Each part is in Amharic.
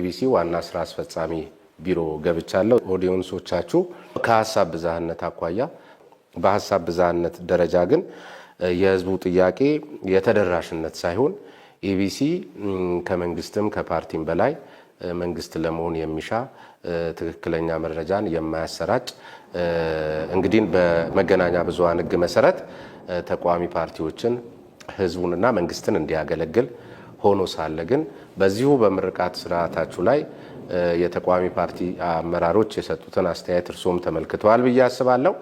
ኢቢሲ ዋና ስራ አስፈጻሚ ቢሮ ገብቻለሁ። ኦዲየንሶቻችሁ ከሐሳብ ብዛህነት አኳያ በሐሳብ ብዛህነት ደረጃ ግን የህዝቡ ጥያቄ የተደራሽነት ሳይሆን ኢቢሲ ከመንግስትም ከፓርቲም በላይ መንግስት ለመሆን የሚሻ ትክክለኛ መረጃን የማያሰራጭ እንግዲህ በመገናኛ ብዙሃን ህግ መሰረት ተቋሚ ፓርቲዎችን ህዝቡንና መንግስትን እንዲያገለግል ሆኖ ሳለ ግን በዚሁ በምርቃት ስርዓታችሁ ላይ የተቋሚ ፓርቲ አመራሮች የሰጡትን አስተያየት እርሶም ተመልክተዋል ብዬ አስባለሁ።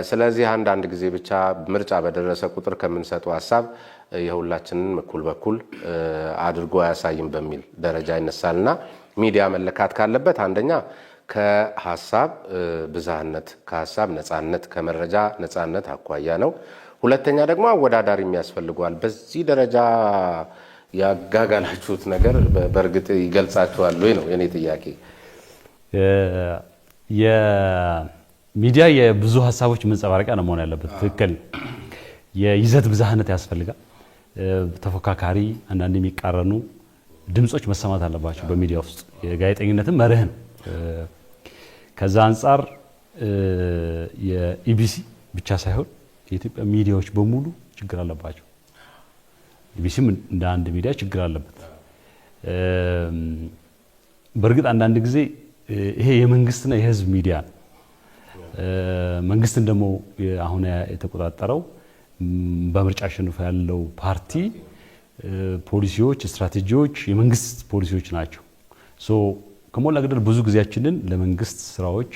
ስለዚህ አንዳንድ ጊዜ ብቻ ምርጫ በደረሰ ቁጥር ከምንሰጠው ሐሳብ የሁላችንን እኩል በኩል አድርጎ አያሳይም በሚል ደረጃ ይነሳልና ሚዲያ መለካት ካለበት አንደኛ ከሐሳብ ብዛህነት፣ ከሐሳብ ነፃነት፣ ከመረጃ ነፃነት አኳያ ነው። ሁለተኛ ደግሞ አወዳዳሪ የሚያስፈልገዋል። በዚህ ደረጃ ያጋጋላችሁት ነገር በእርግጥ ይገልጻችኋል ወይ ነው የኔ ጥያቄ። የሚዲያ የብዙ ሐሳቦች መንጸባረቂያ ነው መሆን ያለበት። ትክክል። የይዘት ብዛህነት ያስፈልጋል። ተፎካካሪ አንዳንድ የሚቃረኑ ድምጾች መሰማት አለባቸው በሚዲያ ውስጥ። የጋዜጠኝነትም መርህ ነው። ከዛ አንጻር የኢቢሲ ብቻ ሳይሆን የኢትዮጵያ ሚዲያዎች በሙሉ ችግር አለባቸው። ኢቢሲም እንደ አንድ ሚዲያ ችግር አለበት። በእርግጥ አንዳንድ ጊዜ ይሄ የመንግስትና የህዝብ ሚዲያ ነው። መንግስትን ደግሞ አሁን የተቆጣጠረው በምርጫ አሸንፎ ያለው ፓርቲ ፖሊሲዎች፣ ስትራቴጂዎች የመንግስት ፖሊሲዎች ናቸው። ከሞላ ጎደል ብዙ ጊዜያችንን ለመንግስት ስራዎች፣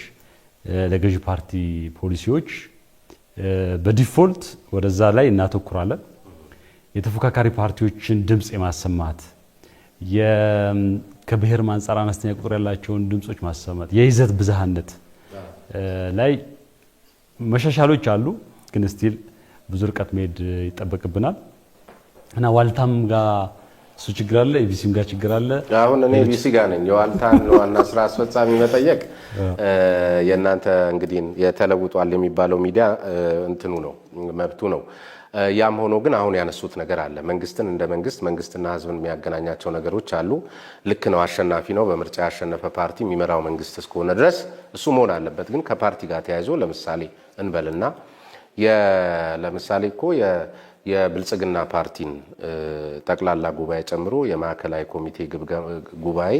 ለገዢ ፓርቲ ፖሊሲዎች በዲፎልት ወደዛ ላይ እናተኩራለን። የተፎካካሪ ፓርቲዎችን ድምጽ የማሰማት ከብሔር አንጻር አነስተኛ ቁጥር ያላቸውን ድምጾች ማሰማት፣ የይዘት ብዝሃነት ላይ መሻሻሎች አሉ፣ ግን ስቲል ብዙ ርቀት መሄድ ይጠበቅብናል እና ዋልታም ጋር እሱ ችግር አለ፣ ኢቢሲም ጋር ችግር አለ። አሁን እኔ ኢቢሲ ጋር ነኝ። የዋልታን ዋና ስራ አስፈጻሚ መጠየቅ የእናንተ እንግዲህ የተለውጧል የሚባለው ሚዲያ እንትኑ ነው መብቱ ነው። ያም ሆኖ ግን አሁን ያነሱት ነገር አለ። መንግስትን እንደ መንግስትና ህዝብን የሚያገናኛቸው ነገሮች አሉ። ልክ ነው፣ አሸናፊ ነው። በምርጫ ያሸነፈ ፓርቲ የሚመራው መንግስት እስከሆነ ድረስ እሱ መሆን አለበት። ግን ከፓርቲ ጋር ተያይዞ ለምሳሌ እንበልና ለምሳሌ እኮ የብልጽግና ፓርቲን ጠቅላላ ጉባኤ ጨምሮ የማዕከላዊ ኮሚቴ ጉባኤ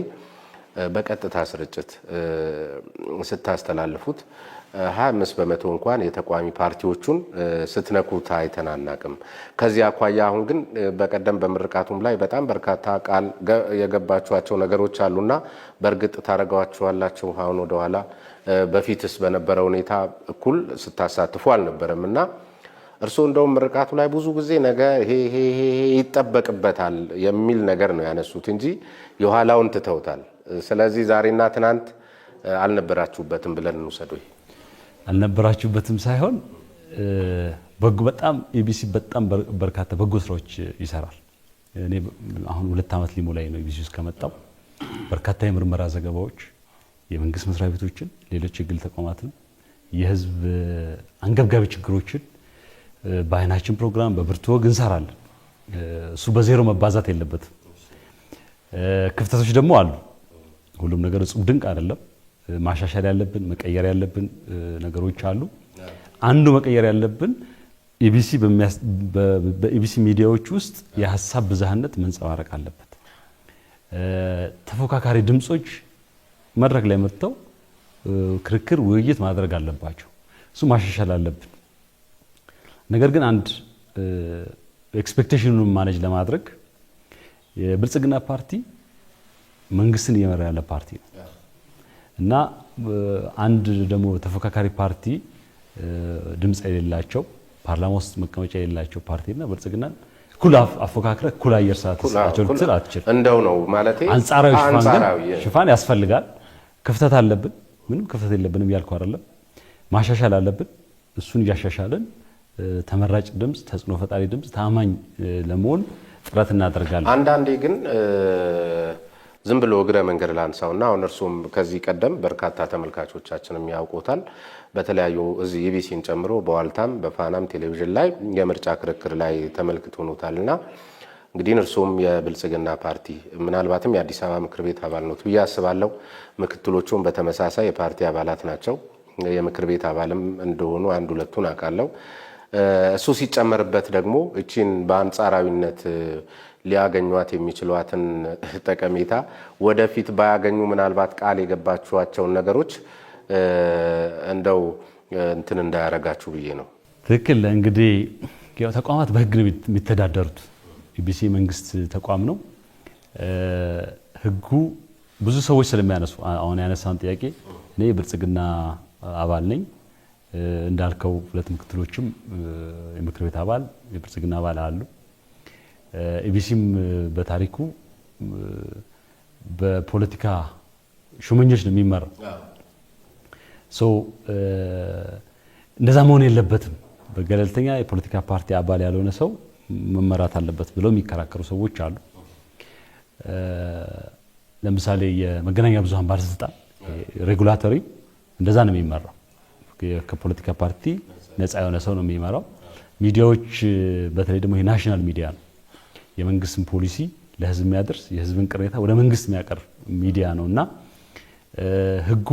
በቀጥታ ስርጭት ስታስተላልፉት 25 በመቶ እንኳን የተቋሚ ፓርቲዎቹን ስትነኩት አይተናናቅም። ከዚህ አኳያ አሁን ግን በቀደም በምርቃቱም ላይ በጣም በርካታ ቃል የገባችኋቸው ነገሮች አሉና በእርግጥ ታረጋዋችኋላችሁ። አሁን ወደኋላ በፊትስ በነበረ ሁኔታ እኩል ስታሳትፉ አልነበረም እና እርስዎ እንደውም ምርቃቱ ላይ ብዙ ጊዜ ነገ ይሄ ይጠበቅበታል የሚል ነገር ነው ያነሱት እንጂ የኋላውን ትተውታል። ስለዚህ ዛሬና ትናንት አልነበራችሁበትም ብለን እንውሰድ ወይ? አልነበራችሁበትም ሳይሆን በጣም ኢቢሲ በጣም በርካታ በጎ ስራዎች ይሰራል። እኔ አሁን 2 ዓመት ሊሞላኝ ነው ኢቢሲ ውስጥ ከመጣው። በርካታ የምርመራ ዘገባዎች የመንግስት መስሪያ ቤቶችን፣ ሌሎች የግል ተቋማትን፣ የህዝብ አንገብጋቢ ችግሮችን በአይናችን ፕሮግራም በብርቱ ወግ እንሰራለን። እሱ በዜሮ መባዛት የለበትም። ክፍተቶች ደግሞ አሉ። ሁሉም ነገር እጹብ ድንቅ አይደለም። ማሻሻል ያለብን መቀየር ያለብን ነገሮች አሉ። አንዱ መቀየር ያለብን በኢቢሲ ሚዲያዎች ውስጥ የሐሳብ ብዝሃነት መንጸባረቅ አለበት። ተፎካካሪ ድምጾች መድረክ ላይ መጥተው ክርክር፣ ውይይት ማድረግ አለባቸው። እሱ ማሻሻል አለብን። ነገር ግን አንድ ኤክስፔክቴሽኑን ማኔጅ ለማድረግ የብልጽግና ፓርቲ መንግስትን እየመራ ያለ ፓርቲ ነው እና አንድ ደግሞ ተፎካካሪ ፓርቲ ድምጽ የሌላቸው ፓርላማ ውስጥ መቀመጫ የሌላቸው ፓርቲና ብልጽግናን እኩል አፎካክረ እኩል አየር ሰዓት ልትል አትችልም። እንደው ነው ማለት አንጻራዊ ሽፋን ያስፈልጋል። ክፍተት አለብን፣ ምንም ክፍተት የለብንም ያልኩ አይደለም። ማሻሻል አለብን። እሱን እያሻሻልን ተመራጭ ድምጽ፣ ተጽዕኖ ፈጣሪ ድምጽ፣ ታማኝ ለመሆን ጥረት እናደርጋለን። አንዳንዴ ግን ዝም ብሎ እግረ መንገድ ላንሳውና አሁን እርሱም ከዚህ ቀደም በርካታ ተመልካቾቻችንም ያውቁታል። በተለያዩ እዚህ ኢቢሲን ጨምሮ በዋልታም በፋናም ቴሌቪዥን ላይ የምርጫ ክርክር ላይ ተመልክቶኑታልና እንግዲህ እርሶም የብልጽግና ፓርቲ ምናልባትም የአዲስ አበባ ምክር ቤት አባል ነው ብዬ አስባለሁ። ምክትሎቹም በተመሳሳይ የፓርቲ አባላት ናቸው። የምክር ቤት አባልም እንደሆኑ አንድ ሁለቱን አውቃለሁ። እሱ ሲጨመርበት ደግሞ እቺን በአንጻራዊነት ሊያገኟት የሚችሏትን ጠቀሜታ ወደፊት ባያገኙ ምናልባት ቃል የገባችኋቸውን ነገሮች እንደው እንትን እንዳያረጋችሁ ብዬ ነው። ትክክል። እንግዲህ ተቋማት በህግ ነው የሚተዳደሩት። ኢቢሲ መንግስት ተቋም ነው። ህጉ ብዙ ሰዎች ስለሚያነሱ አሁን ያነሳን ጥያቄ እኔ የብልጽግና አባል ነኝ እንዳልከው፣ ሁለት ምክትሎችም የምክር ቤት አባል የብልጽግና አባል አሉ። ኢቢሲም በታሪኩ በፖለቲካ ሹመኞች ነው የሚመራው። እንደዛ መሆን የለበትም። በገለልተኛ የፖለቲካ ፓርቲ አባል ያልሆነ ሰው መመራት አለበት ብለው የሚከራከሩ ሰዎች አሉ። ለምሳሌ የመገናኛ ብዙሃን ባለስልጣን ሬጉላቶሪ እንደዛ ነው የሚመራው። ከፖለቲካ ፓርቲ ነፃ የሆነ ሰው ነው የሚመራው። ሚዲያዎች በተለይ ደግሞ የናሽናል ሚዲያ ነው፣ የመንግስትን ፖሊሲ ለህዝብ የሚያደርስ የህዝብን ቅሬታ ወደ መንግስት የሚያቀርብ ሚዲያ ነው እና ህጉ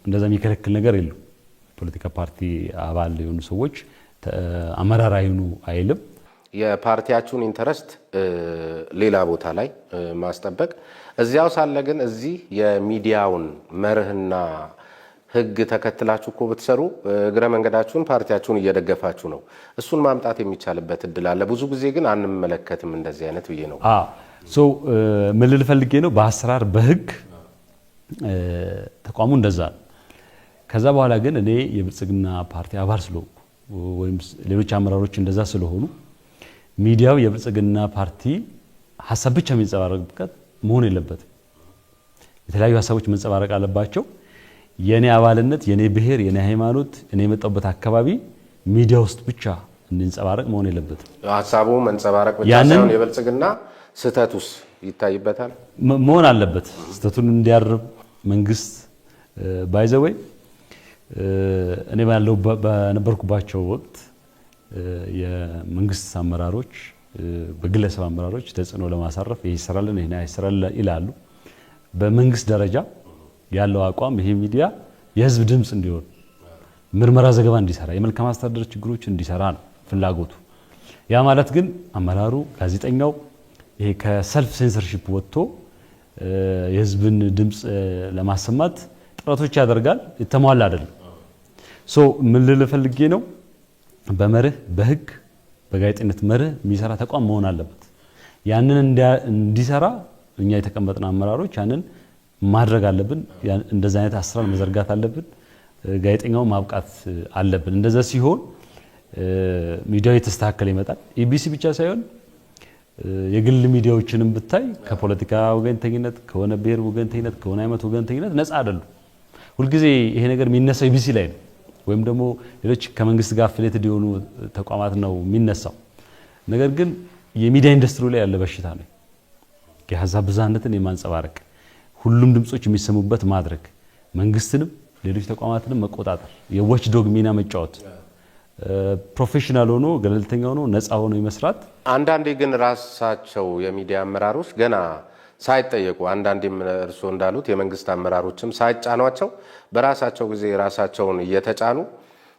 እንደዛ የሚከለክል ነገር የለም። ፖለቲካ ፓርቲ አባል የሆኑ ሰዎች አመራር አይኑ አይልም። የፓርቲያችሁን ኢንተረስት ሌላ ቦታ ላይ ማስጠበቅ እዚያው ሳለ ግን እዚህ የሚዲያውን መርህና ህግ ተከትላችሁ እኮ ብትሰሩ እግረ መንገዳችሁን ፓርቲያችሁን እየደገፋችሁ ነው። እሱን ማምጣት የሚቻልበት እድል አለ። ብዙ ጊዜ ግን አንመለከትም እንደዚህ አይነት ብዬ ነው። ምን ልል ፈልጌ ነው፣ በአሰራር በህግ ተቋሙ እንደዛ ነው። ከዛ በኋላ ግን እኔ የብልጽግና ፓርቲ አባል ስለሆንኩ ወይም ሌሎች አመራሮች እንደዛ ስለሆኑ ሚዲያው የብልጽግና ፓርቲ ሀሳብ ብቻ የሚንጸባረቅበት መሆን የለበትም። የተለያዩ ሀሳቦች መንጸባረቅ አለባቸው። የኔ አባልነት፣ የኔ ብሔር፣ የኔ ሃይማኖት፣ እኔ የመጣሁበት አካባቢ ሚዲያ ውስጥ ብቻ እንዲንጸባረቅ መሆን የለበትም። ሀሳቡ መንጸባረቅ ብቻ ሳይሆን የብልጽግና ስህተቱስ ይታይበታል መሆን አለበት። ስህተቱን እንዲያርም መንግስት ባይዘወይ እኔ በነበርኩባቸው ወቅት የመንግስት አመራሮች በግለሰብ አመራሮች ተጽዕኖ ለማሳረፍ ይሄ ይሰራልን ይሄ አይሰራልን ይላሉ። በመንግስት ደረጃ ያለው አቋም ይሄ ሚዲያ የህዝብ ድምጽ እንዲሆን፣ ምርመራ ዘገባ እንዲሰራ፣ የመልካም አስተዳደር ችግሮች እንዲሰራ ነው ፍላጎቱ። ያ ማለት ግን አመራሩ ጋዜጠኛው ይሄ ከሰልፍ ሴንሰርሺፕ ወጥቶ የህዝብን ድምጽ ለማሰማት ጥረቶች ያደርጋል። የተሟላ አይደለም። ምን ልል ፈልጌ ነው፣ በመርህ በህግ በጋዜጠኝነት መርህ የሚሰራ ተቋም መሆን አለበት። ያንን እንዲሰራ እኛ የተቀመጥን አመራሮች ያንን ማድረግ አለብን። እንደዛ አይነት አሰራር መዘርጋት አለብን። ጋዜጠኛው ማብቃት አለብን። እንደዛ ሲሆን ሚዲያው የተስተካከለ ይመጣል። ኢቢሲ ብቻ ሳይሆን የግል ሚዲያዎችንም ብታይ ከፖለቲካ ወገንተኝነት፣ ከሆነ ብሔር ወገንተኝነት፣ ከሆነ ሃይማኖት ወገንተኝነት ነፃ አይደሉም። ሁልጊዜ ይሄ ነገር የሚነሳው ኢቢሲ ላይ ነው፣ ወይም ደግሞ ሌሎች ከመንግስት ጋር አፍሌትድ የሆኑ ተቋማት ነው የሚነሳው። ነገር ግን የሚዲያ ኢንዱስትሪ ላይ ያለ በሽታ ነው። የሀሳብ ብዝሃነትን የማንጸባረቅ ሁሉም ድምጾች የሚሰሙበት ማድረግ፣ መንግስትንም ሌሎች ተቋማትንም መቆጣጠር፣ የዋች ዶግ ሚና መጫወት፣ ፕሮፌሽናል ሆኖ ገለልተኛ ሆኖ ነፃ ሆኖ ይመስራት። አንዳንዴ ግን ራሳቸው የሚዲያ አመራሮች ገና ሳይጠየቁ፣ አንዳንዴም እርስዎ እንዳሉት የመንግስት አመራሮችም ሳይጫኗቸው በራሳቸው ጊዜ ራሳቸውን እየተጫኑ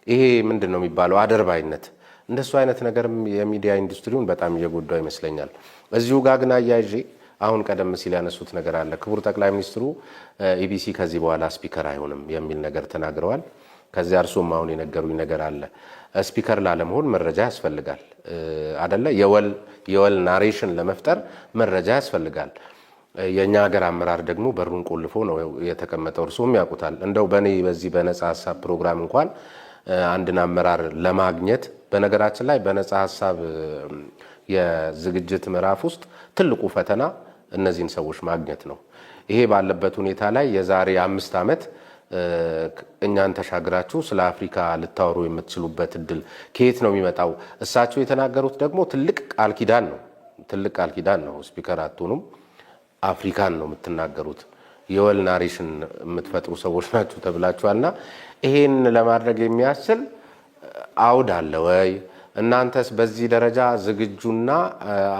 ይሄ ምንድን ነው የሚባለው አድርባይነት፣ እንደሱ አይነት ነገርም የሚዲያ ኢንዱስትሪውን በጣም እየጎዳው ይመስለኛል። እዚሁ ጋር ግን አያይዤ አሁን ቀደም ሲል ያነሱት ነገር አለ። ክቡር ጠቅላይ ሚኒስትሩ ኢቢሲ ከዚህ በኋላ ስፒከር አይሆንም የሚል ነገር ተናግረዋል። ከዚያ እርሶም አሁን የነገሩኝ ነገር አለ። ስፒከር ላለመሆን መረጃ ያስፈልጋል አደለ? የወል ናሬሽን ለመፍጠር መረጃ ያስፈልጋል። የኛ ሀገር አመራር ደግሞ በሩን ቆልፎ ነው የተቀመጠው። እርሶም ያውቁታል። እንደው በኔ በዚህ በነጻ ሀሳብ ፕሮግራም እንኳን አንድን አመራር ለማግኘት በነገራችን ላይ በነጻ ሀሳብ የዝግጅት ምዕራፍ ውስጥ ትልቁ ፈተና እነዚህን ሰዎች ማግኘት ነው። ይሄ ባለበት ሁኔታ ላይ የዛሬ 5 ዓመት እኛን ተሻግራችሁ ስለ አፍሪካ ልታወሩ የምትችሉበት እድል ከየት ነው የሚመጣው? እሳቸው የተናገሩት ደግሞ ትልቅ ቃል ኪዳን ነው። ትልቅ ቃል ኪዳን ነው። ስፒከር አትሆኑም፣ አፍሪካን ነው የምትናገሩት፣ የወል ናሬሽን የምትፈጥሩ ሰዎች ናችሁ ተብላችኋልና ይሄን ለማድረግ የሚያስችል አውድ አለ ወይ? እናንተስ በዚህ ደረጃ ዝግጁና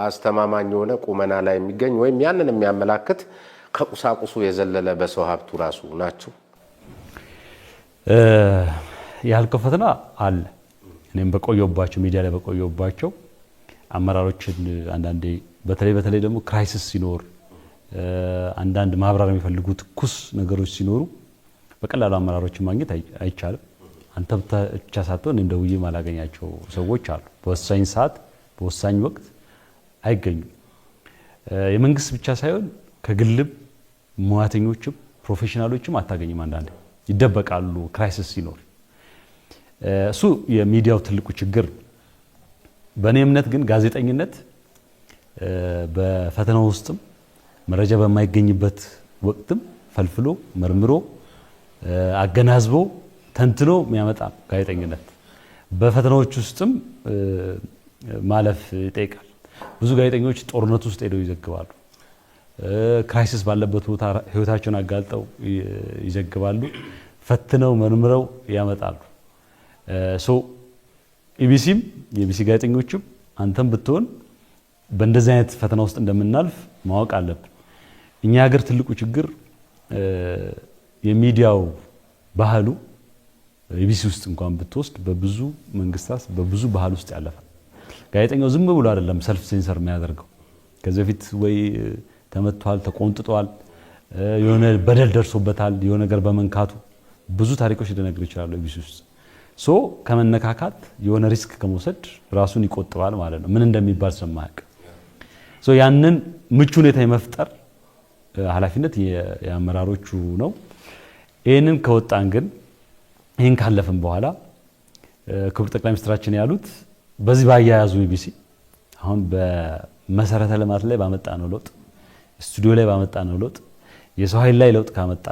አስተማማኝ የሆነ ቁመና ላይ የሚገኝ ወይም ያንን የሚያመላክት ከቁሳቁሱ የዘለለ በሰው ሀብቱ ራሱ ናችሁ? ያልከው ፈተና አለ። እኔም በቆየሁባቸው ሚዲያ ላይ በቆየሁባቸው አመራሮችን አንዳንዴ በተለይ ደግሞ ክራይሲስ ሲኖር አንዳንድ ማብራሪያ የሚፈልጉ ትኩስ ነገሮች ሲኖሩ በቀላሉ አመራሮችን ማግኘት አይቻልም። አንተ ብቻ ሳትሆን እኔም ደውዬ ማላገኛቸው ሰዎች አሉ። በወሳኝ ሰዓት በወሳኝ ወቅት አይገኙም። የመንግስት ብቻ ሳይሆን ከግልም ሙያተኞችም ፕሮፌሽናሎችም አታገኝም። አንዳንዴ ይደበቃሉ ክራይሲስ ሲኖር። እሱ የሚዲያው ትልቁ ችግር። በእኔ እምነት ግን ጋዜጠኝነት በፈተና ውስጥም መረጃ በማይገኝበት ወቅትም ፈልፍሎ መርምሮ አገናዝቦ ተንትኖ የሚያመጣ ጋዜጠኝነት በፈተናዎች ውስጥም ማለፍ ይጠይቃል። ብዙ ጋዜጠኞች ጦርነት ውስጥ ሄደው ይዘግባሉ። ክራይሲስ ባለበት ቦታ ህይወታቸውን አጋልጠው ይዘግባሉ። ፈትነው መርምረው ያመጣሉ። ኢቢሲም የኢቢሲ ጋዜጠኞችም አንተም ብትሆን በእንደዚህ አይነት ፈተና ውስጥ እንደምናልፍ ማወቅ አለብን። እኛ ሀገር ትልቁ ችግር የሚዲያው ባህሉ ኢቢሲ ውስጥ እንኳን ብትወስድ በብዙ መንግስታት በብዙ ባህል ውስጥ ያለፋል። ጋዜጠኛው ዝም ብሎ አይደለም ሰልፍ ሴንሰር የሚያደርገው። ከዚህ በፊት ወይ ተመቷል፣ ተቆንጥጧል፣ የሆነ በደል ደርሶበታል፣ የሆነ ነገር በመንካቱ ብዙ ታሪኮች ሊነግር ይችላል ኢቢሲ ውስጥ። ከመነካካት የሆነ ሪስክ ከመውሰድ ራሱን ይቆጥባል ማለት ነው። ምን እንደሚባል ስለማያውቅ ያንን ምቹ ሁኔታ የመፍጠር ኃላፊነት የአመራሮቹ ነው። ይህንን ከወጣን ግን ይህን ካለፍን በኋላ ክቡር ጠቅላይ ሚኒስትራችን ያሉት በዚህ ባያያዙ ኢቢሲ አሁን በመሰረተ ልማት ላይ ባመጣነው ለውጥ፣ ስቱዲዮ ላይ ባመጣነው ለውጥ፣ የሰው ኃይል ላይ ለውጥ ካመጣ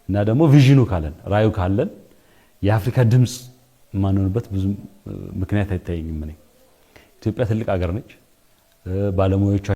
እና ደግሞ ቪዥኑ ካለን ራዩ ካለን የአፍሪካ ድምፅ የማንሆንበት ብዙ ምክንያት አይታየኝም። ኢትዮጵያ ትልቅ ሀገር ነች። ባለሙያዎቿ